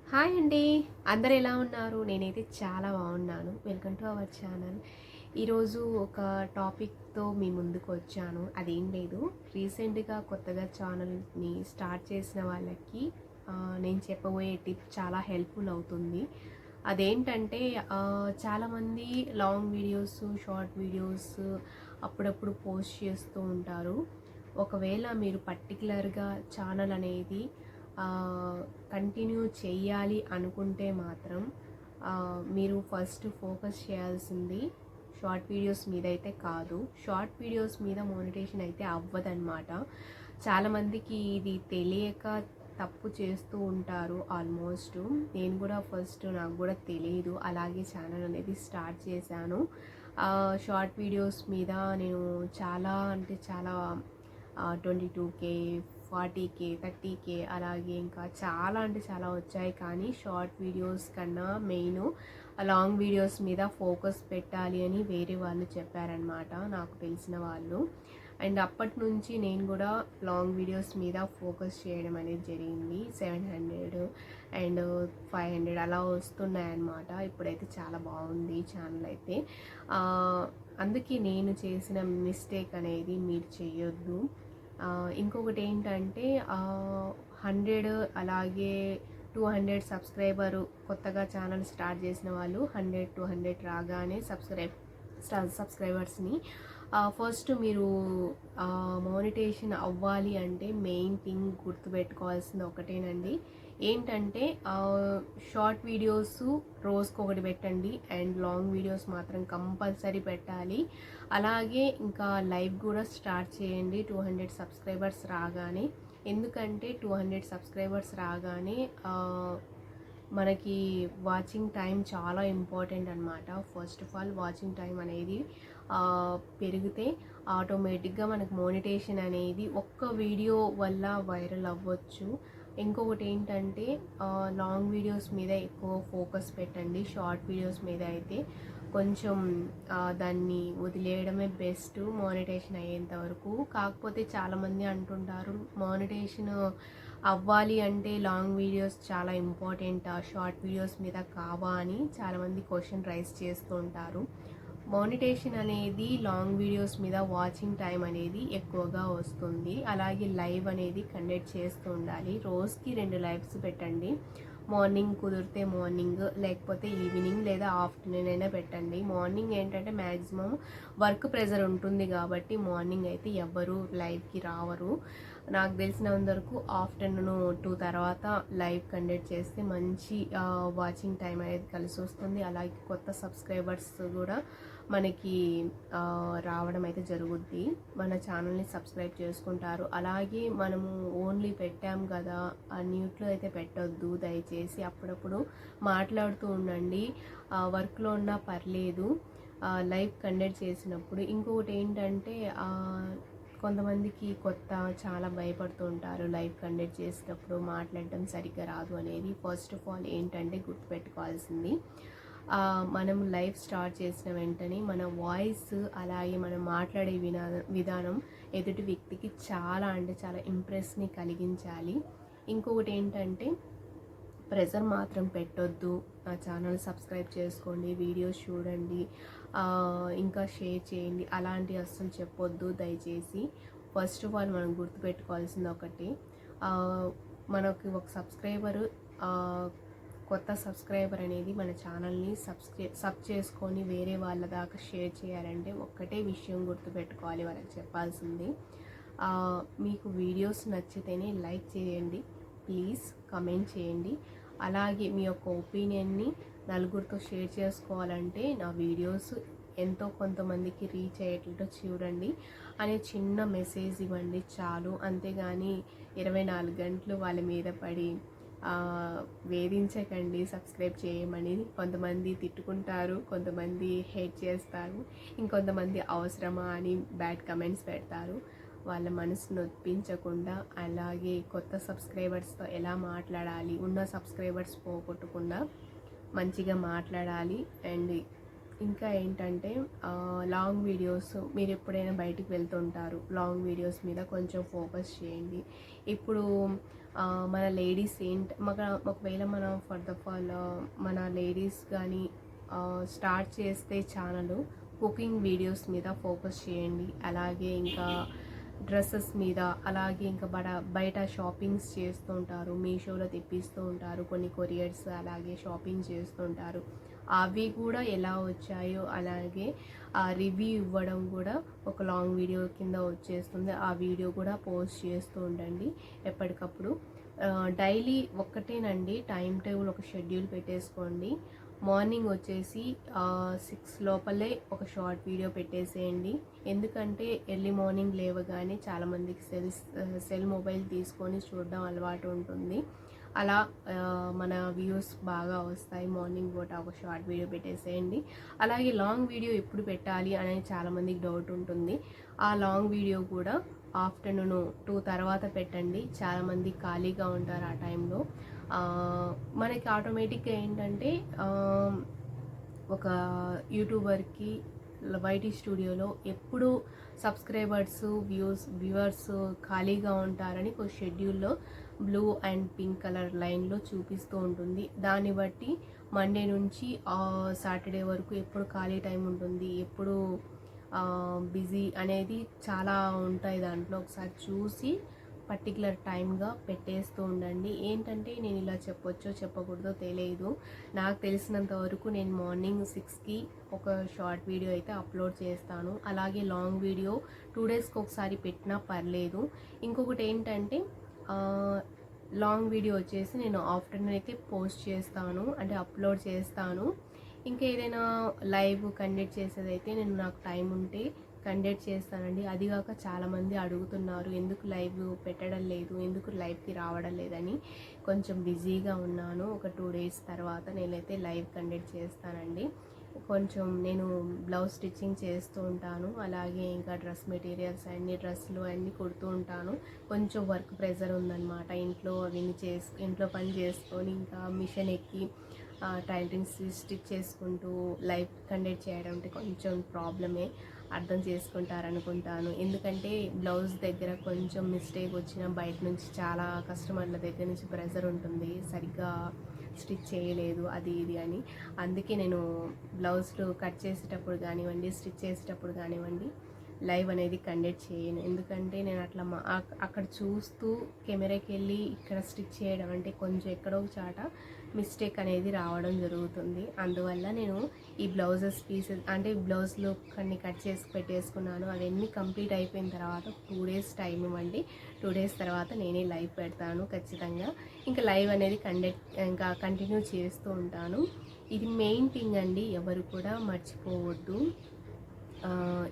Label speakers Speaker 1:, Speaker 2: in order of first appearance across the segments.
Speaker 1: Hi అండి. అందరు ఎలా ఉన్నారు? నేనైతే చాలా బాగున్నాను. Welcome to our channel. ఈరోజు ఒక టాపిక్తో మీ ముందుకు వచ్చాను. అదేం లేదు, రీసెంట్గా కొత్తగా ఛానల్ని స్టార్ట్ చేసిన వాళ్ళకి నేను చెప్పబోయే టిప్ చాలా హెల్ప్ఫుల్ అవుతుంది. అదేంటంటే చాలామంది లాంగ్ వీడియోస్, షార్ట్ వీడియోస్ అప్పుడప్పుడు పోస్ట్ చేస్తూ ఉంటారు. ఒకవేళ మీరు పర్టికులర్గా ఛానల్ అనేది కంటిన్యూ చేయాలి అనుకుంటే మాత్రం మీరు ఫస్ట్ ఫోకస్ చేయాల్సింది షార్ట్ వీడియోస్ మీద అయితే కాదు. షార్ట్ వీడియోస్ మీద మోనిటేషన్ అయితే అవ్వదన్నమాట. చాలామందికి ఇది తెలియక తప్పు చేస్తూ ఉంటారు. ఆల్మోస్ట్ నేను కూడా ఫస్ట్ నాకు కూడా తెలియదు, అలాగే ఛానల్ అనేది స్టార్ట్ చేశాను. షార్ట్ వీడియోస్ మీద నేను చాలా అంటే చాలా 22K, 40K, 30K అలాగే ఇంకా చాలా అంటే చాలా వచ్చాయి. కానీ షార్ట్ వీడియోస్ కన్నా మెయిన్ లాంగ్ వీడియోస్ మీద ఫోకస్ పెట్టాలి అని వేరే వాళ్ళు చెప్పారనమాట, నాకు తెలిసిన వాళ్ళు. అండ్ అప్పటి నుంచి నేను కూడా లాంగ్ వీడియోస్ మీద ఫోకస్ చేయడం అనేది జరిగింది. 700 అండ్ 500 అలా వస్తున్నాయన్నమాట. ఇప్పుడైతే చాలా బాగుంది ఛానల్ అయితే. అందుకే నేను చేసిన మిస్టేక్ అనేది మీరు చేయొద్దు. ఇంకొకటి ఏంటంటే 100 అలాగే 200 సబ్స్క్రైబరు కొత్తగా ఛానల్ స్టార్ట్ చేసిన వాళ్ళు 100-200 రాగానే సబ్స్క్రైబర్స్ని ఫస్ట్ మీరు మోనిటేషన్ అవ్వాలి అంటే మెయిన్ థింగ్ గుర్తుపెట్టుకోవాల్సింది ఒకటేనండి. ఏంటంటే షార్ట్ వీడియోస్ రోజుకొకటి పెట్టండి అండ్ లాంగ్ వీడియోస్ మాత్రం కంపల్సరీ పెట్టాలి. అలాగే ఇంకా లైవ్ కూడా స్టార్ట్ చేయండి 200 సబ్స్క్రైబర్స్ రాగానే. ఎందుకంటే 200 సబ్స్క్రైబర్స్ రాగానే మనకి వాచింగ్ టైం చాలా ఇంపార్టెంట్ అనమాట. First of all watching time అనేది పెరిగితే ఆటోమేటిక్గా మనకు మోనిటేషన్ అనేది ఒక్క వీడియో వల్ల వైరల్ అవ్వచ్చు. ఇంకొకటి ఏంటంటే లాంగ్ వీడియోస్ మీద ఎక్కువ ఫోకస్ పెట్టండి. షార్ట్ వీడియోస్ మీద అయితే కొంచెం దాన్ని వదిలేయడమే బెస్ట్ మోనిటేషన్ అయ్యేంత వరకు. కాకపోతే చాలామంది అంటుంటారు మోనిటేషన్ అవ్వాలి అంటే లాంగ్ వీడియోస్ చాలా ఇంపార్టెంట్, షార్ట్ వీడియోస్ మీద కావా అని చాలామంది క్వశ్చన్ రైజ్ చేస్తూ ఉంటారు. మోనిటేషన్ అనేది లాంగ్ వీడియోస్ మీద వాచింగ్ టైం అనేది ఎక్కువగా వస్తుంది. అలాగే లైవ్ అనేది కండక్ట్ చేస్తూ ఉండాలి. రోజుకి 2 లైవ్స్ పెట్టండి. మార్నింగ్ కుదిరితే మార్నింగ్, లేకపోతే ఈవినింగ్ లేదా ఆఫ్టర్నూన్ అయినా పెట్టండి. మార్నింగ్ ఏంటంటే మ్యాక్సిమం వర్క్ ప్రెజర్ ఉంటుంది కాబట్టి మార్నింగ్ అయితే ఎవ్వరు లైవ్కి రావరు. నాకు తెలిసినంత వరకు ఆఫ్టర్నూన్ 2 తర్వాత లైవ్ కండక్ట్ చేస్తే మంచి వాచింగ్ టైం అనేది కలిసి వస్తుంది. అలాగే కొత్త సబ్స్క్రైబర్స్ కూడా మనకి రావడం అయితే జరుగుద్ది. మన ఛానల్ని సబ్స్క్రైబ్ చేసుకుంటారు. అలాగే మనము ఓన్లీ పెట్టాం కదా న్యూట్లో అయితే పెట్టొద్దు దయచేసి. అప్పుడప్పుడు మాట్లాడుతూ ఉండండి, వర్క్లో ఉన్నా పర్లేదు లైవ్ కండక్ట్ చేసినప్పుడు. ఇంకొకటి ఏంటంటే కొంతమందికి కొత్త చాలా భయపడుతూ ఉంటారు లైవ్ కండక్ట్ చేసేటప్పుడు మాట్లాడడం సరిగ్గా రాదు అనేది. ఫస్ట్ ఆఫ్ ఆల్ ఏంటంటే గుర్తుపెట్టుకోవాల్సింది, మనం లైవ్ స్టార్ట్ చేసిన వెంటనే మన వాయిస్ అలాగే మనం మాట్లాడే విధానం ఎదుటి వ్యక్తికి చాలా అంటే చాలా ఇంప్రెస్ని కలిగించాలి. ఇంకొకటి ఏంటంటే ప్రెజర్ మాత్రం పెట్టొద్దు. నా ఛానల్ సబ్స్క్రైబ్ చేసుకోండి, వీడియోస్ చూడండి, ఇంకా షేర్ చేయండి అలాంటివి అస్సలు చెప్పొద్దు దయచేసి. ఫస్ట్ ఆఫ్ ఆల్ మనం గుర్తుపెట్టుకోవాల్సింది ఒకటి, మనకి ఒక సబ్స్క్రైబరు కొత్త సబ్స్క్రైబర్ అనేది మన ఛానల్ని సబ్ చేసుకొని వేరే వాళ్ళ దాకా షేర్ చేయాలంటే ఒక్కటే విషయం గుర్తుపెట్టుకోవాలి వాళ్ళకి చెప్పాల్సింది. మీకు వీడియోస్ నచ్చితేనే లైక్ చేయండి, ప్లీజ్ కమెంట్ చేయండి. అలాగే మీ యొక్క ఒపీనియన్ని నలుగురితో షేర్ చేసుకోవాలంటే నా వీడియోస్ ఎంతో కొంతమందికి రీచ్ అయ్యేటట్టు చూడండి అనే చిన్న మెసేజ్ ఇవ్వండి చాలు. అంతేగాని 24 గంటలు వాళ్ళ మీద పడి వేధించకండి సబ్స్క్రైబ్ చేయమని. కొంతమంది తిట్టుకుంటారు, కొంతమంది హేట్ చేస్తారు, ఇంకొంతమంది అవసరమా అని బ్యాడ్ కమెంట్స్ పెడతారు. వాళ్ళ మనసు నొప్పించకుండా అలాగే కొత్త సబ్స్క్రైబర్స్తో ఎలా మాట్లాడాలి, ఉన్న సబ్స్క్రైబర్స్ పోగొట్టకుండా మంచిగా మాట్లాడాలి. అండ్ ఇంకా ఏంటంటే లాంగ్ వీడియోస్ మీరు ఎప్పుడైనా బయటికి వెళ్తుంటారు, లాంగ్ వీడియోస్ మీద కొంచెం ఫోకస్ చేయండి. ఇప్పుడు మన లేడీస్ ఒకవేళ మనం ఫర్ ద ఫాల్ మన లేడీస్ కానీ స్టార్ట్ చేస్తే ఛానల్ కుకింగ్ వీడియోస్ మీద ఫోకస్ చేయండి. అలాగే ఇంకా డ్రెస్సెస్ మీద, అలాగే ఇంకా బయట షాపింగ్స్ చేస్తూ ఉంటారు, మీషోలో తెప్పిస్తూ ఉంటారు, కొన్ని కొరియర్స్ అలాగే షాపింగ్ చేస్తుంటారు. అవి కూడా ఎలా వచ్చాయో అలాగే ఆ రివ్యూ ఇవ్వడం కూడా ఒక లాంగ్ వీడియో కింద వచ్చేస్తుంది. ఆ వీడియో కూడా పోస్ట్ చేస్తూ ఉండండి ఎప్పటికప్పుడు. డైలీ ఒక్కటేనండి, టైం టేబుల్ ఒక షెడ్యూల్ పెట్టేసుకోండి. మార్నింగ్ వచ్చేసి 6 లోపలే ఒక షార్ట్ వీడియో పెట్టేసేయండి. ఎందుకంటే ఎర్లీ మార్నింగ్ లేవగానే చాలామందికి సెల్ మొబైల్ తీసుకొని చూడడం అలవాటు ఉంటుంది. అలా మన వ్యూస్ బాగా వస్తాయి. మార్నింగ్ పూట ఒక షార్ట్ వీడియో పెట్టేసేయండి. అలాగే లాంగ్ వీడియో ఎప్పుడు పెట్టాలి అనేది చాలామందికి డౌట్ ఉంటుంది. ఆ లాంగ్ వీడియో కూడా ఆఫ్టర్నూన్ 2 తర్వాత పెట్టండి. చాలామంది ఖాళీగా ఉంటారు ఆ టైంలో. మనకి ఆటోమేటిక్గా ఏంటంటే ఒక యూట్యూబర్కి వైటీ స్టూడియోలో ఎప్పుడు సబ్స్క్రైబర్స్ వ్యూవర్స్ ఖాళీగా ఉంటారని ఒక షెడ్యూల్లో బ్లూ అండ్ పింక్ కలర్ లైన్లో చూపిస్తూ ఉంటుంది. దాన్ని బట్టి మండే నుంచి సాటర్డే వరకు ఎప్పుడు ఖాళీ టైం ఉంటుంది, ఎప్పుడు బిజీ అనేది చాలా ఉంటాయి. దాంట్లో ఒకసారి చూసి పర్టికులర్ టైమ్గా పెట్టేస్తూ ఉండండి. ఏంటంటే నేను ఇలా చెప్పొచ్చో చెప్పకూడదో తెలియదు. నాకు తెలిసినంత వరకు నేను మార్నింగ్ 6కి ఒక షార్ట్ వీడియో అయితే అప్లోడ్ చేస్తాను. అలాగే లాంగ్ వీడియో 2 డేస్కి ఒకసారి పెట్టినా పర్లేదు. ఇంకొకటి ఏంటంటే లాంగ్ వీడియో వచ్చేసి నేను ఆఫ్టర్నూన్ అయితే పోస్ట్ చేస్తాను, అంటే అప్లోడ్ చేస్తాను. ఇంకా ఏదైనా లైవ్ కండక్ట్ చేసేదైతే నేను నాకు టైం ఉంటే కండక్ట్ చేస్తానండి. అదిగాక చాలామంది అడుగుతున్నారు ఎందుకు లైవ్ పెట్టడం లేదు, ఎందుకు లైవ్కి రావడం లేదని. కొంచెం బిజీగా ఉన్నాను. ఒక 2 డేస్ తర్వాత నేనైతే లైవ్ కండక్ట్ చేస్తానండి. కొంచెం నేను బ్లౌజ్ స్టిచ్చింగ్ చేస్తూ ఉంటాను. అలాగే ఇంకా డ్రెస్ మెటీరియల్స్ డ్రెస్సులు అన్నీ కుడుతూ ఉంటాను. కొంచెం వర్క్ ప్రెజర్ ఉందన్నమాట. ఇంట్లో పని చేసుకొని ఇంకా మిషన్ ఎక్కి టైలరింగ్ స్టిచ్ చేసుకుంటూ లైవ్ కండక్ట్ చేయడం అంటే కొంచెం ప్రాబ్లమే, అర్థం చేసుకుంటారనుకుంటాను. ఎందుకంటే బ్లౌజ్ దగ్గర కొంచెం మిస్టేక్ వచ్చినా బయట నుంచి చాలా కస్టమర్ల దగ్గర నుంచి ప్రెజర్ ఉంటుంది, సరిగ్గా స్టిచ్ చేయలేదు అది ఇది అని. అందుకే నేను బ్లౌజ్లు కట్ చేసేటప్పుడు కానివ్వండి, స్టిచ్ చేసేటప్పుడు కానివ్వండి లైవ్ అనేది కండక్ట్ చేయను. ఎందుకంటే నేను అట్లా అక్కడ చూస్తూ కెమెరాకి వెళ్ళి ఇక్కడ స్టిచ్ చేయడం అంటే కొంచెం ఎక్కడో చాట మిస్టేక్ అనేది రావడం జరుగుతుంది. అందువల్ల నేను ఈ బ్లౌజెస్ పీసెస్ అంటే బ్లౌజ్లు కొన్ని కట్ చేసి పెట్టేసుకున్నాను. అవన్నీ కంప్లీట్ అయిపోయిన తర్వాత 2 డేస్ టైం ఇవ్వండి. 2 డేస్ తర్వాత నేనే లైవ్ పెడతాను ఖచ్చితంగా. ఇంకా లైవ్ అనేది ఇంకా కంటిన్యూ చేస్తూ ఉంటాను. ఇది మెయిన్ థింగ్ అండి, ఎవరు కూడా మర్చిపోవద్దు.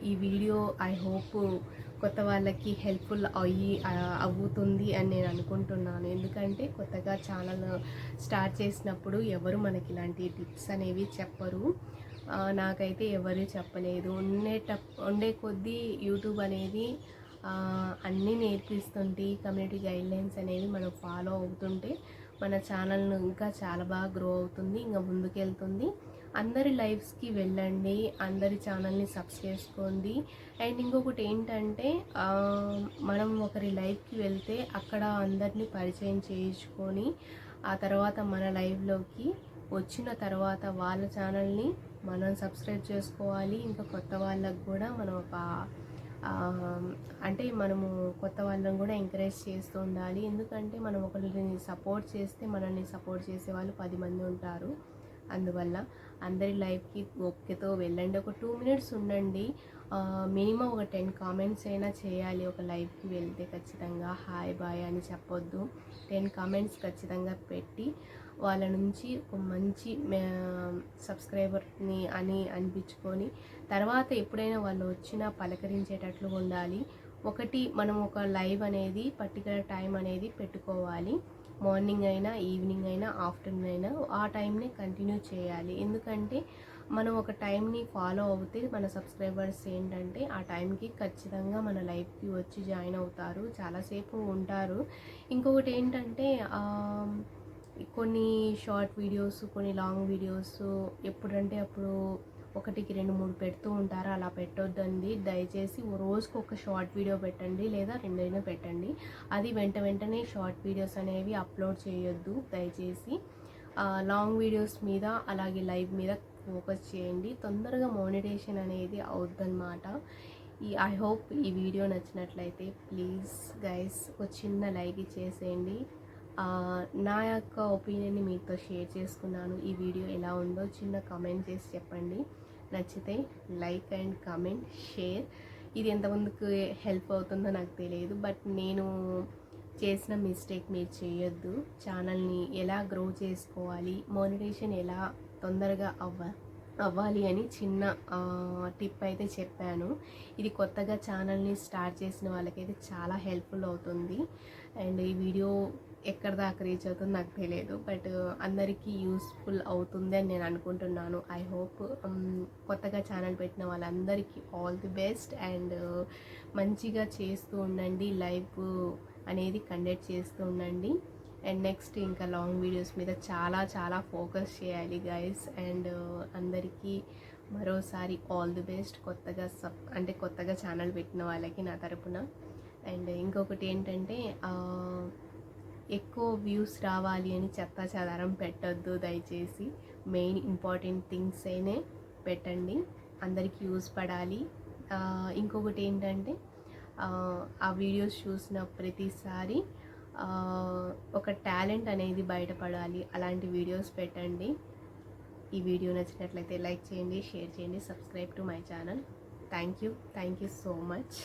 Speaker 1: ఈ వీడియో ఐ హోప్ కొత్త వాళ్ళకి హెల్ప్ఫుల్ అవుతుంది అని నేను అనుకుంటున్నాను. ఎందుకంటే కొత్తగా ఛానల్ స్టార్ట్ చేసినప్పుడు ఎవరు మనకి ఇలాంటి టిప్స్ అనేవి చెప్పరు. నాకైతే ఎవరు చెప్పలేదు. ఉండే కొద్దీ యూట్యూబ్ అనేది అన్నీ నేర్పిస్తుంటే కమ్యూనిటీ గైడ్లైన్స్ అనేవి మనం ఫాలో అవుతుంటే మన ఛానల్ను ఇంకా చాలా బాగా గ్రో అవుతుంది, ఇంకా ముందుకెళ్తుంది. అందరి లైవ్స్కి వెళ్ళండి, అందరి ఛానల్ని సబ్స్క్రైబ్ చేసుకోండి. అండ్ ఇంకొకటి ఏంటంటే మనం ఒకరి లైవ్కి వెళ్తే అక్కడ అందరినీ పరిచయం చేయించుకొని ఆ తర్వాత మన లైవ్లోకి వచ్చిన తర్వాత వాళ్ళ ఛానల్ని మనం సబ్స్క్రైబ్ చేసుకోవాలి. ఇంకా కొత్త వాళ్ళకు కూడా మనం అంటే మనము కొత్త వాళ్ళని కూడా ఎంకరేజ్ చేస్తూ ఉండాలి. ఎందుకంటే మనం ఒకరిని సపోర్ట్ చేస్తే మనల్ని సపోర్ట్ చేసే వాళ్ళు 10 మంది ఉంటారు. అందువల్ల అందరి లైవ్కి ఓపికతో వెళ్ళండి. ఒక 2 మినిట్స్ ఉండండి. మినిమం ఒక 10 కామెంట్స్ అయినా చేయాలి. ఒక లైవ్కి వెళ్తే ఖచ్చితంగా హాయ్ బాయ్ అని చెప్పొద్దు. 10 కామెంట్స్ ఖచ్చితంగా పెట్టి వాళ్ళ నుంచి ఒక మంచి సబ్స్క్రైబర్ని అని అనిపించుకొని తర్వాత ఎప్పుడైనా వాళ్ళు వచ్చినా పలకరించేటట్లు ఉండాలి. మనం ఒక లైవ్ అనేది పర్టికులర్ టైం అనేది పెట్టుకోవాలి. మార్నింగ్ అయినా ఈవినింగ్ అయినా ఆఫ్టర్నూన్ అయినా ఆ టైంని కంటిన్యూ చేయాలి. ఎందుకంటే మనం ఒక టైంని ఫాలో అవుతే మన సబ్స్క్రైబర్స్ ఏంటంటే ఆ టైంకి ఖచ్చితంగా మన లైవ్కి వచ్చి జాయిన్ అవుతారు, చాలాసేపు ఉంటారు. ఇంకొకటి ఏంటంటే కొన్ని షార్ట్ వీడియోస్, కొన్ని లాంగ్ వీడియోస్ ఎప్పుడంటే అప్పుడు ఒకటికి 2-3 పెడుతూ ఉంటారు. అలా పెట్టొద్దండి దయచేసి. రోజుకు ఒక షార్ట్ వీడియో పెట్టండి లేదా 2 పెట్టండి. అది వెంటనే షార్ట్ వీడియోస్ అనేవి అప్లోడ్ చేయొద్దు దయచేసి. లాంగ్ వీడియోస్ మీద అలాగే లైవ్ మీద ఫోకస్ చేయండి. తొందరగా మోనిటైజేషన్ అనేది అవుద్దన్నమాట. ఐ హోప్ ఈ వీడియో నచ్చినట్లయితే ప్లీజ్ గైస్ ఒక చిన్న లైక్ ఇచ్చేసేయండి. నా యొక్క ఒపీనియన్ని మీతో షేర్ చేసుకున్నాను. ఈ వీడియో ఎలా ఉందో చిన్న కామెంట్ చేసి చెప్పండి. నచ్చితే లైక్ అండ్ కామెంట్ షేర్. ఇది ఎంతమందికి హెల్ప్ అవుతుందో నాకు తెలియదు, బట్ నేను చేసిన మిస్టేక్ మీరు చేయొద్దు. ఛానల్ని ఎలా గ్రో చేసుకోవాలి, మోనిటైజేషన్ ఎలా తొందరగా అవ్వాలి అని చిన్న టిప్ అయితే చెప్పాను. ఇది కొత్తగా ఛానల్ని స్టార్ట్ చేసిన వాళ్ళకైతే చాలా హెల్ప్ఫుల్ అవుతుంది. అండ్ ఈ వీడియో ఎక్కడ దాకా రీచ్ అవుతుందో నాకు తెలియదు, బట్ అందరికీ యూస్ఫుల్ అవుతుంది అని నేను అనుకుంటున్నాను. ఐ హోప్ కొత్తగా ఛానల్ పెట్టిన వాళ్ళందరికీ ఆల్ ది బెస్ట్. అండ్ మంచిగా చేస్తూ ఉండండి, లైవ్ అనేది కండక్ట్ చేస్తూ ఉండండి. అండ్ నెక్స్ట్ ఇంకా లాంగ్ వీడియోస్ మీద చాలా ఫోకస్ చేయాలి గైస్. అండ్ అందరికీ మరోసారి ఆల్ ది బెస్ట్ కొత్తగా ఛానల్ పెట్టిన వాళ్ళకి నా తరపున. అండ్ ఇంకొకటి ఏంటంటే ఎక్కువ వ్యూస్ రావాలి అని చెత్తా చెదారం పెట్టొద్దు దయచేసి. మెయిన్ ఇంపార్టెంట్ థింగ్స్ అయినే పెట్టండి, అందరికీ యూస్ పడాలి. ఇంకొకటి ఏంటంటే ఆ వీడియోస్ చూసిన ప్రతిసారి ఒక టాలెంట్ అనేది బయటపడాలి. అలాంటి వీడియోస్ పెట్టండి. ఈ వీడియో నచ్చినట్లయితే లైక్ చేయండి, షేర్ చేయండి, subscribe to my channel. Thank you so much.